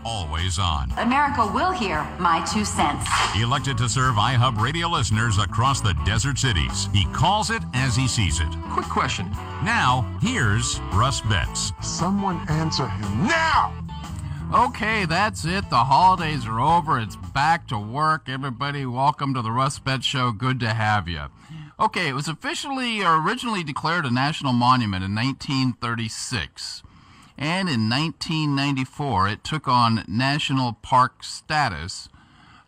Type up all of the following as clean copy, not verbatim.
always on. America will hear my 2 cents. Elected to serve iHub radio listeners across the desert cities. He calls it as he sees it. Quick question. Now, here's Russ Betts. Someone answer him now! Okay, that's it. The holidays are over. It's back to work. Everybody, welcome to the Russ Betts Show. Good to have you. Okay, it was officially or originally declared a national monument in 1936. And in 1994, it took on national park status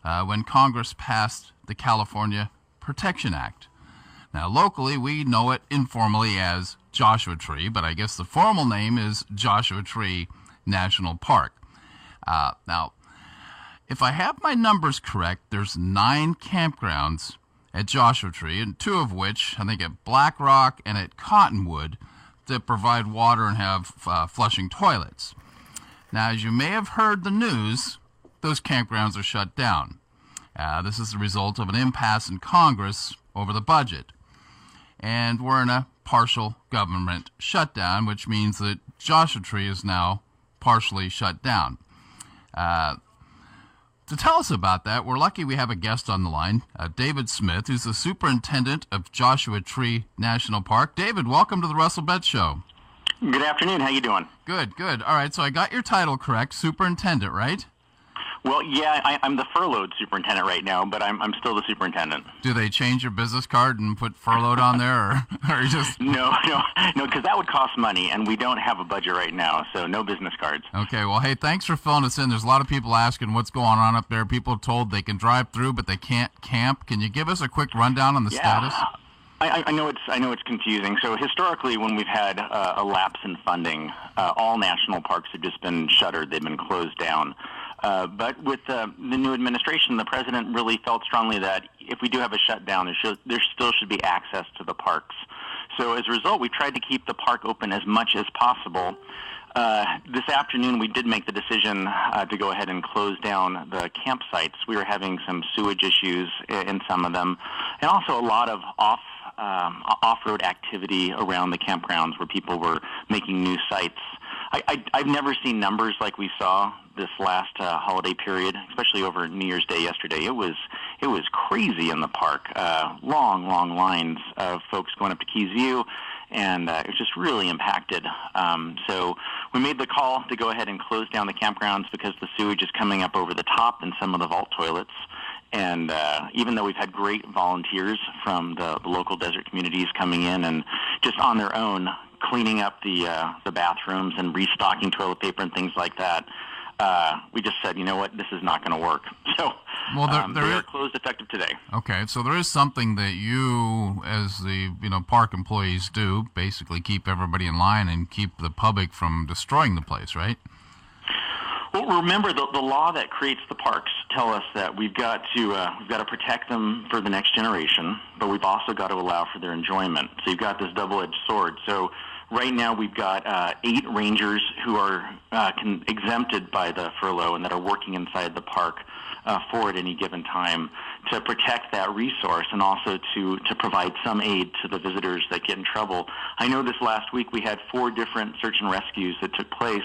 when Congress passed the California Protection Act. Now, locally, we know it informally as Joshua Tree, but I guess the formal name is Joshua Tree National Park. Now, if I have my numbers correct, there's 9 campgrounds at Joshua Tree, and 2 of which, I think at Black Rock and at Cottonwood, that provide water and have flushing toilets. Now, as you may have heard the news, those campgrounds are shut down. This is the result of an impasse in Congress over the budget. And we're in a partial government shutdown, which means that Joshua Tree is now partially shut down. To tell us about that, we're lucky we have a guest on the line, David Smith, who's the superintendent of Joshua Tree National Park. David, welcome to the Russell Betts Show. Good afternoon. How you doing? Good, good. All right, so I got your title correct, superintendent, right? Well, yeah, I'm the furloughed superintendent right now, but I'm still the superintendent. Do they change your business card and put furloughed on there, or just... No, because that would cost money, and we don't have a budget right now, so no business cards. Okay, well, hey, thanks for filling us in. There's a lot of people asking what's going on up there. People are told they can drive through, but they can't camp. Can you give us a quick rundown on the status? I know it's confusing. So historically, when we've had a lapse in funding, all national parks have just been shuttered. They've been closed down. But with the new administration, the president really felt strongly that if we do have a shutdown, there still should be access to the parks. So as a result, we tried to keep the park open as much as possible. This afternoon, we did make the decision to go ahead and close down the campsites. We were having some sewage issues in some of them, and also a lot of off-road activity around the campgrounds where people were making new sites. I've never seen numbers like we saw this last holiday period, especially over New Year's Day yesterday. It was crazy in the park. Long lines of folks going up to Keys View, and it was just really impacted. So we made the call to go ahead and close down the campgrounds because the sewage is coming up over the top in some of the vault toilets. And even though we've had great volunteers from the local desert communities coming in and just on their own cleaning up the bathrooms and restocking toilet paper and things like that, we just said, you know what, this is not going to work. So they are closed effective today. Okay, so there is something that you, as the park employees, do, basically keep everybody in line and keep the public from destroying the place, right? Well, remember the law that creates the parks tell us that we've got to protect them for the next generation, but we've also got to allow for their enjoyment. So you've got this double-edged sword. So right now we've got 8 rangers who are exempted by the furlough and that are working inside the park for at any given time to protect that resource and also to provide some aid to the visitors that get in trouble. I know this last week we had 4 different search and rescues that took place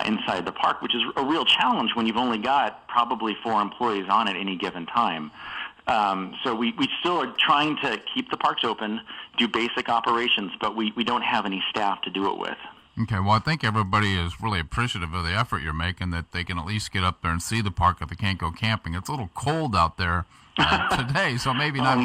inside the park, which is a real challenge when you've only got probably 4 employees on at any given time. So we still are trying to keep the parks open, do basic operations, but we don't have any staff to do it with. Okay, well, I think everybody is really appreciative of the effort you're making, that they can at least get up there and see the park if they can't go camping. It's a little cold out there today, so maybe not.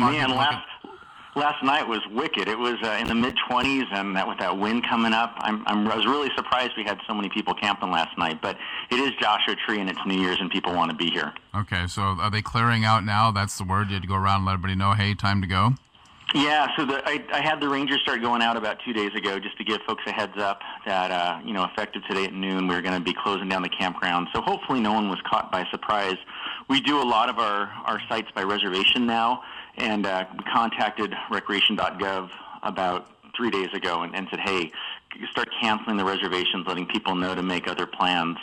Last night was wicked. It was in the mid-20s, and with that wind coming up, I was really surprised we had so many people camping last night. But it is Joshua Tree, and it's New Year's, and people want to be here. Okay, so are they clearing out now? That's the word? You had to go around and let everybody know, hey, time to go? Yeah, so I had the rangers start going out about 2 days ago just to give folks a heads up that, effective today at noon, we're going to be closing down the campground. So hopefully no one was caught by surprise. We do a lot of our sites by reservation now, and we contacted recreation.gov about 3 days ago and said, hey, start canceling the reservations, letting people know to make other plans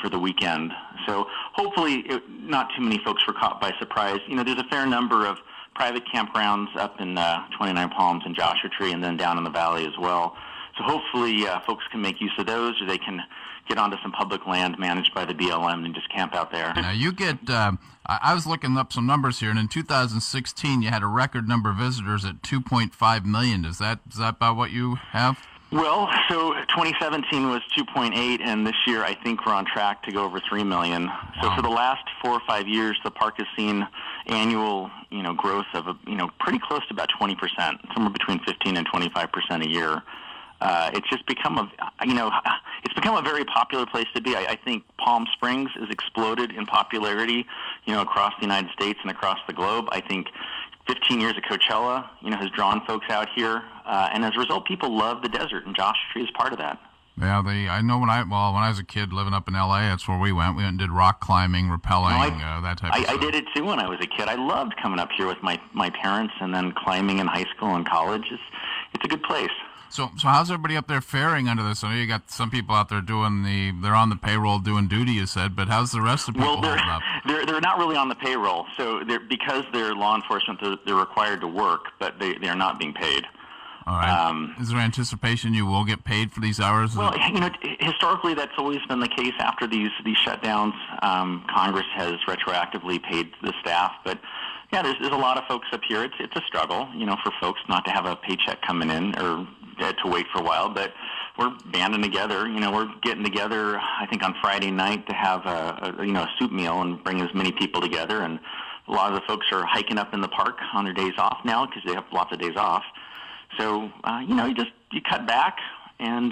for the weekend. So hopefully not too many folks were caught by surprise. There's a fair number of private campgrounds up in 29 Palms and Joshua Tree and then down in the valley as well. So hopefully folks can make use of those, or they can get onto some public land managed by the BLM and just camp out there. Now you get, I was looking up some numbers here, and in 2016 you had a record number of visitors at 2.5 million. Is that about what you have? Well, so 2017 was 2.8, and this year I think we're on track to go over 3 million. So Wow. for the last 4 or 5 years, the park has seen annual, growth of, pretty close to about 20%, somewhere between 15 and 25% a year. It's just become it's become a very popular place to be. I think Palm Springs has exploded in popularity, across the United States and across the globe. I think 15 years of Coachella, has drawn folks out here, and as a result, people love the desert, and Joshua Tree is part of that. Yeah, I know when I was a kid living up in L.A., that's where we went. We went and did rock climbing, rappelling, that type of stuff. I did it too when I was a kid. I loved coming up here with my parents and then climbing in high school and college. It's a good place. So how's everybody up there faring under this? I know you got some people out there they're on the payroll doing duty, you said, but how's the rest of the people holding up? They're not really on the payroll. So because they're law enforcement, they're required to work, but they're not being paid. All right. Is there anticipation you will get paid for these hours? Well, historically that's always been the case after these shutdowns. Congress has retroactively paid the staff, but yeah, there's a lot of folks up here. It's a struggle, for folks not to have a paycheck coming in or to wait for a while, but we're banding together. We're getting together, I think, on Friday night to have a soup meal and bring as many people together. And a lot of the folks are hiking up in the park on their days off now because they have lots of days off. So, you cut back and,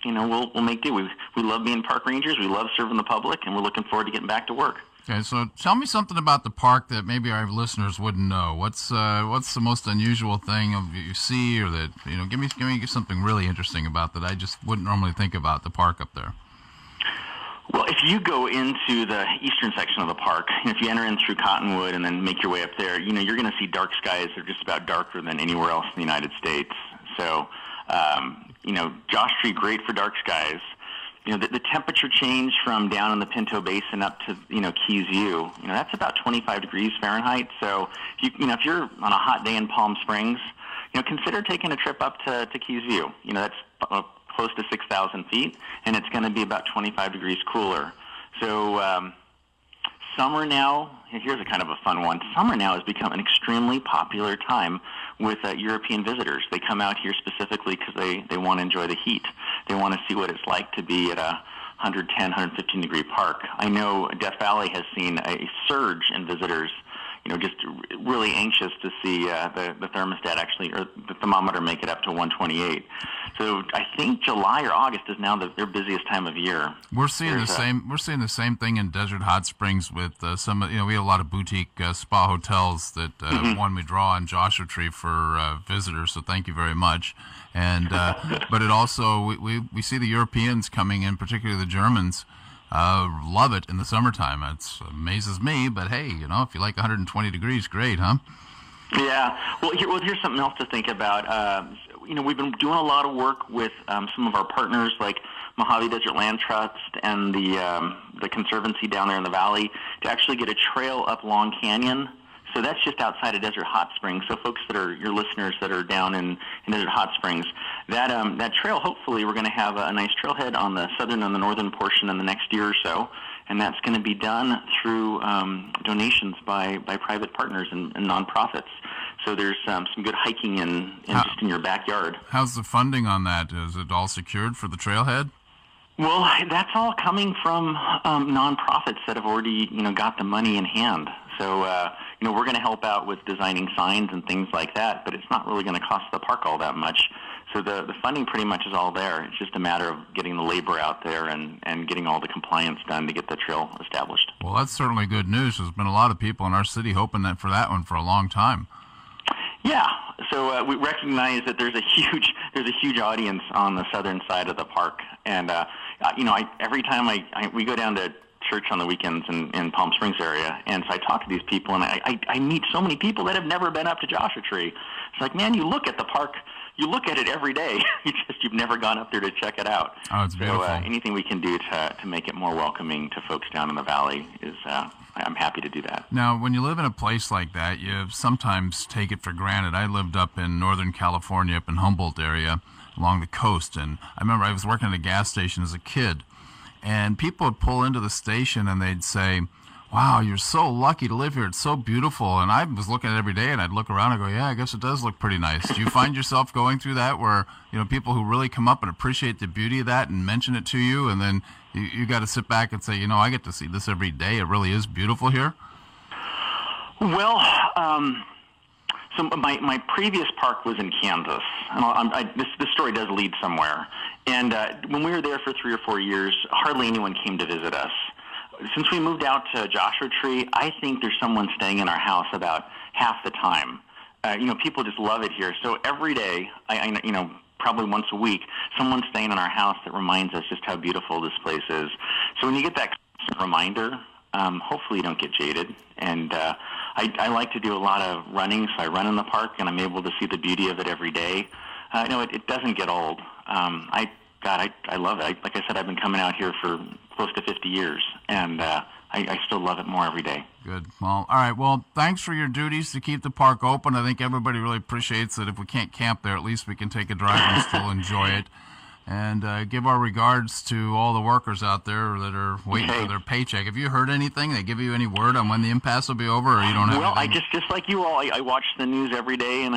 we'll make do. We love being park rangers. We love serving the public, and we're looking forward to getting back to work. Okay, so tell me something about the park that maybe our listeners wouldn't know. What's the most unusual thing you see, or that give me something really interesting about that I just wouldn't normally think about the park up there. Well, if you go into the eastern section of the park, if you enter in through Cottonwood and then make your way up there, you're going to see dark skies that are just about darker than anywhere else in the United States. So, Josh Tree, great for dark skies. The temperature change from down in the Pinto Basin up to, Keys View, that's about 25 degrees Fahrenheit. So, if you're on a hot day in Palm Springs, consider taking a trip up to Keys View. That's close to 6,000 feet, and it's going to be about 25 degrees cooler. So, summer now, here's a kind of a fun one. Summer now has become an extremely popular time with European visitors. They come out here specifically because they want to enjoy the heat. They want to see what it's like to be at a 110, 115 degree park. I know Death Valley has seen a surge in visitors, just really anxious to see the thermostat or the thermometer make it up to 128. So I think July or August is now their busiest time of year. We're seeing the same thing in Desert Hot Springs with some. We have a lot of boutique spa hotels that one we draw on Joshua Tree for visitors. So thank you very much. And but it also we see the Europeans coming in, particularly the Germans. Love it in the summertime. It amazes me, but hey, if you like 120 degrees, great, huh? Yeah. Well, here's something else to think about. We've been doing a lot of work with some of our partners like Mojave Desert Land Trust and the Conservancy down there in the valley to actually get a trail up Long Canyon. So that's just outside of Desert Hot Springs. So folks that are your listeners that are down in Desert Hot Springs, that trail, hopefully we're going to have a nice trailhead on the southern and the northern portion in the next year or so. And that's going to be done through donations by private partners and nonprofits. So there's some good hiking just in your backyard. How's the funding on that? Is it all secured for the trailhead? Well, that's all coming from nonprofits that have already, got the money in hand. So, we're going to help out with designing signs and things like that, but it's not really going to cost the park all that much. So the funding pretty much is all there. It's just a matter of getting the labor out there and getting all the compliance done to get the trail established. Well, that's certainly good news. There's been a lot of people in our city hoping for that one for a long time. Yeah, so we recognize that there's a huge audience on the southern side of the park, and every time we go down to church on the weekends in Palm Springs area, and so I talk to these people, and I meet so many people that have never been up to Joshua Tree. It's like, man, you look at the park, you look at it every day. You've never gone up there to check it out. Oh, it's beautiful. So anything we can do to make it more welcoming to folks down in the valley is. I'm happy to do that. Now, when you live in a place like that, you sometimes take it for granted. I lived up in Northern California, up in Humboldt area, along the coast, and I remember I was working at a gas station as a kid, and people would pull into the station and they'd say, wow, you're so lucky to live here. It's so beautiful. And I was looking at it every day, and I'd look around and go, yeah, I guess it does look pretty nice. Do you find yourself going through that where, people who really come up and appreciate the beauty of that and mention it to you, and then you got to sit back and say, I get to see this every day. It really is beautiful here? Well, so my previous park was in Kansas. And this story does lead somewhere. And when we were there for 3 or 4 years, hardly anyone came to visit us. Since we moved out to Joshua Tree, I think there's someone staying in our house about half the time. People just love it here. So every day, I probably once a week, someone's staying in our house that reminds us just how beautiful this place is. So when you get that constant reminder, hopefully you don't get jaded. And I like to do a lot of running, so I run in the park, and I'm able to see the beauty of it every day. It doesn't get old. I love it. Like I said, I've been coming out here for close to 50 years, and I still love it more every day. Good. Well, all right. Well, thanks for your duties to keep the park open. I think everybody really appreciates that if we can't camp there, at least we can take a drive and still enjoy it. And give our regards to all the workers out there that are waiting for their paycheck. Have you heard anything? They give you any word on when the impasse will be over, or you don't have Well, anything? just like you all, I watch the news every day, and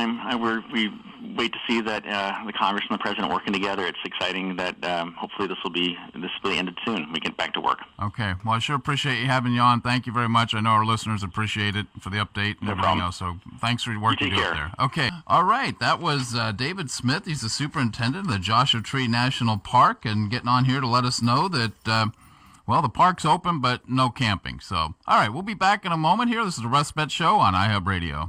we wait to see that the Congress and the President working together. It's exciting that hopefully this will be ended soon. We get back to work. Okay. Well, I sure appreciate you having you on. Thank you very much. I know our listeners appreciate it for the update and everything else. So thanks for your work you do up there. Okay. All right. That was David Smith. He's the superintendent of the Joshua Tree National Park, and getting on here to let us know that, the park's open, but no camping. So, all right. We'll be back in a moment here. This is the Russ Betts Show on iHub Radio.